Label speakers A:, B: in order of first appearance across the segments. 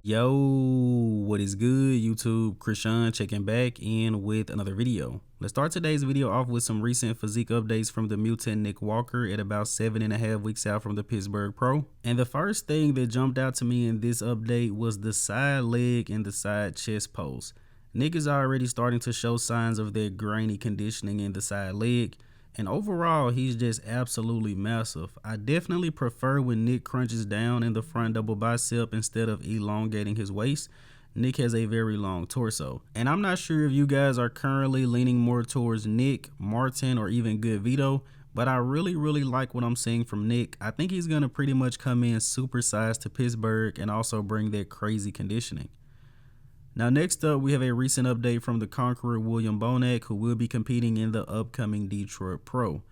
A: Yo, what is good, YouTube? Krishan checking back in with another video. Let's start today's video off with some recent physique updates from the mutant Nick Walker at about 7.5 weeks out from the Pittsburgh Pro. And the first thing that jumped out to me in this update was the side leg and the side chest pose. Nick is already starting to show signs of that grainy conditioning in the side leg. And overall, he's just absolutely massive. I definitely prefer when Nick crunches down in the front double bicep instead of elongating his waist. Nick has a very long torso. And I'm not sure if you guys are currently leaning more towards Nick, Martin, or even Good Vito, but I really like what I'm seeing from Nick. I think he's going to pretty much come in supersized to Pittsburgh and also bring that crazy conditioning. Now next up, we have a recent update from the conqueror William Bonac, who will be competing in the upcoming Detroit Pro.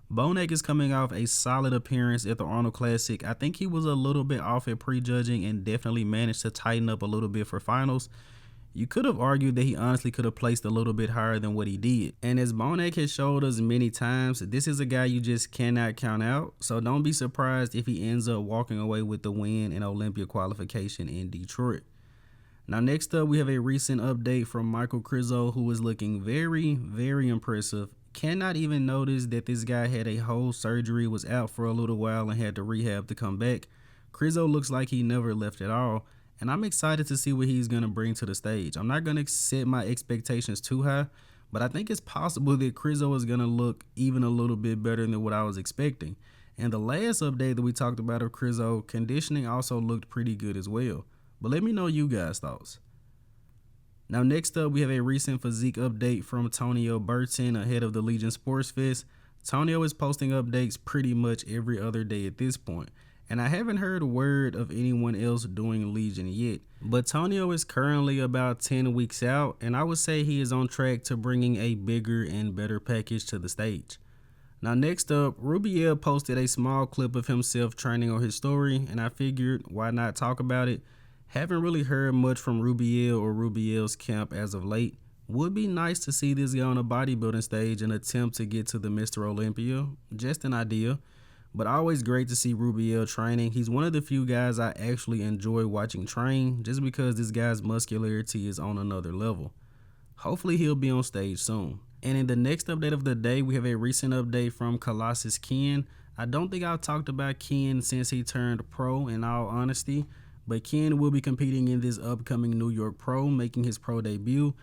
A: Bonac is coming off a solid appearance at the Arnold Classic. I think he was a little bit off at prejudging and definitely managed to tighten up a little bit for finals. You could have argued that he honestly could have placed a little bit higher than what he did. And as Bonac has showed us many times, this is a guy you just cannot count out. So don't be surprised if he ends up walking away with the win in Olympia qualification in Detroit. Now next up, we have a recent update from Michal Krizo, who is looking very impressive. Cannot even notice that this guy had a whole surgery, was out for a little while and had to rehab to come back. Krizo looks like he never left at all, and I'm excited to see what he's going to bring to the stage. I'm not going to set my expectations too high, but I think it's possible that Krizo is going to look even a little bit better than what I was expecting. And the last update that we talked about of Krizo, conditioning also looked pretty good as well. But let me know you guys' thoughts. Now next up, we have a recent physique update from Tonio Burton ahead of the Legion Sports Fest. Tonio is posting updates pretty much every other day at this point, and I haven't heard a word of anyone else doing Legion yet. But Tonio is currently about 10 weeks out, and I would say he is on track to bringing a bigger and better package to the stage. Now next up, Rubiel posted a small clip of himself training on his story, and I figured why not talk about it. Haven't really heard much from Rubiel or Rubiel's camp as of late. Would be nice to see this guy on a bodybuilding stage and attempt to get to the Mr. Olympia. Just an idea. But always great to see Rubiel training. He's one of the few guys I actually enjoy watching train just because this guy's muscularity is on another level. Hopefully he'll be on stage soon. And in the next update of the day, we have a recent update from Colossus Ken. I don't think I've talked about Ken since he turned pro, in all honesty. But Ken will be competing in this upcoming New York Pro, making his pro debut.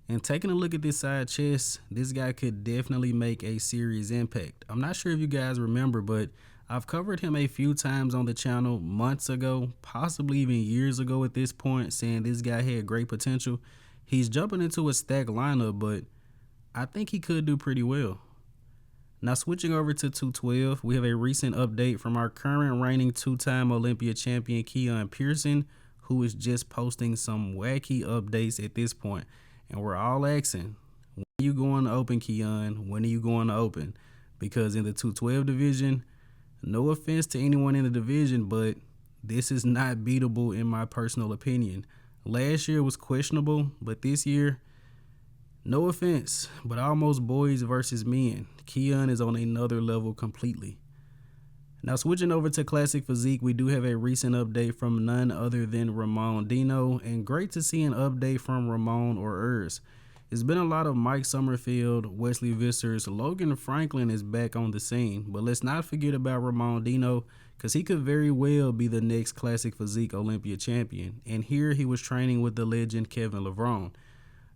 A: And taking a look at this side chest, this guy could definitely make a serious impact. I'm not sure if you guys remember, but I've covered him a few times on the channel months ago, possibly even years ago at this point, saying this guy had great potential. He's jumping into a stacked lineup, but I think he could do pretty well. Now switching over to 212, we have a recent update from our current reigning two-time Olympia champion Keone Pearson, who is just posting some wacky updates at this point. And we're all asking, when are you going to open, Keone? When are you going to open? Because in the 212 division, no offense to anyone in the division, but this is not beatable in my personal opinion. Last year was questionable, but this year, no offense, but almost boys versus men. Keone is on another level completely. Now switching over to classic physique, we do have a recent update from none other than Ramon Dino, and great to see an update from Ramon or Urs. It's been a lot of Mike Summerfield, Wesley Vissers, Logan Franklin is back on the scene, but let's not forget about Ramon Dino, because he could very well be the next classic physique Olympia champion, and here he was training with the legend Kevin Levrone.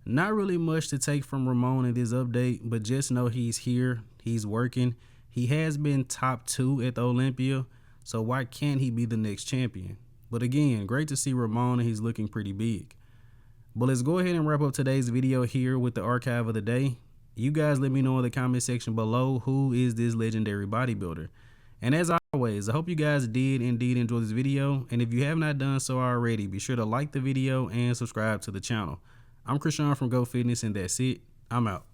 A: Not really much to take from Ramon in this update, but just know he's here, he's working. He has been top 2 at the Olympia, so why can't he be the next champion? But again, great to see Ramon, and he's looking pretty big. But let's go ahead and wrap up today's video here with the archive of the day. You guys let me know in the comment section below, who is this legendary bodybuilder? And as always, I hope you guys did indeed enjoy this video, and if you have not done so already, be sure to like the video and subscribe to the channel. I'm Krishan from Go Fitness, and that's it. I'm out.